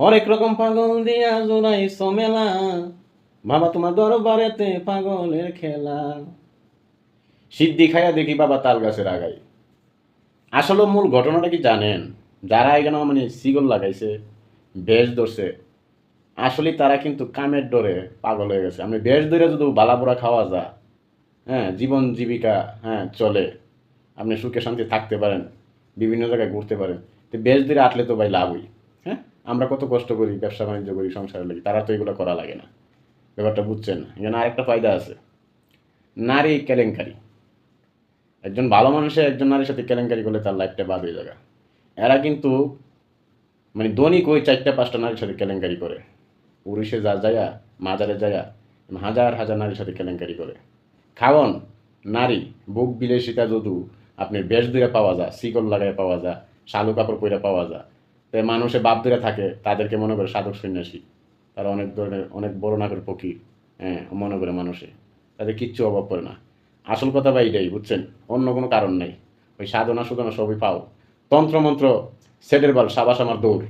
হরেক রকম পাগল দিয়া জোড়াইছো মেলা, বাবা তোমার দরবারেতে পাগলের খেলা। সিদ্ধি খাইয়া দেখি বাবা তাল গাছের আগাই। আসলে মূল ঘটনাটা কি জানেন? যারা এখানে মানে সিগল লাগাইছে, বেশ ধরছে, আসলে তারা কিন্তু কামের ডরে পাগল হয়ে গেছে। আপনি বেশ ধরে যদি বালাপোড়া খাওয়া যায়, হ্যাঁ, জীবন জীবিকা, হ্যাঁ, চলে, আপনি সুখে শান্তি থাকতে পারেন, বিভিন্ন জায়গায় ঘুরতে পারেন, তো বেশ ধরে আটলে তো ভাই লাভই। হ্যাঁ, আমরা কত কষ্ট করি, ব্যবসা বাণিজ্য করি, সংসারে লাগি, তারা তো এগুলো করা লাগে না। ব্যাপারটা বুঝছেন? এখানে আরেকটা ফায়দা আছে, নারী কেলেঙ্কারি। একজন ভালো মানুষের একজন নারীর সাথে কেলেঙ্কারি করলে তার লাইফটা বাদ হয়ে যাবে। এরা কিন্তু মানে দৈনিক ওই 4-5টা নারীর সাথে কেলেঙ্কারি করে। পুরুষে যায়া, মাজারে যায়া হাজার হাজার নারীর সাথে কেলেঙ্কারি করে। খাওন নারী, বুক বিলাসিতা যদু আপনি বেশ দূরে পাওয়া যায়, শিকল লাগায় পাওয়া যায়, শালু কাপড় পরে পাওয়া যায়, তো মানুষে বাপ দূরে থাকে, তাদেরকে মনে করে সাধক সন্ন্যাসী, তারা অনেক ধরনের অনেক বড় নাগের ফকির, হ্যাঁ, মনে করে মানুষে, তাদের কিচ্ছু অভাব পড়ে না। আসল কথা ভাই এটাই, বুঝছেন? অন্য কোনো কারণ নাই। ওই সাধনা সুধনা সবই পাও, তন্ত্রমন্ত্র, সেটের বল সাবাস আমার দৌড়।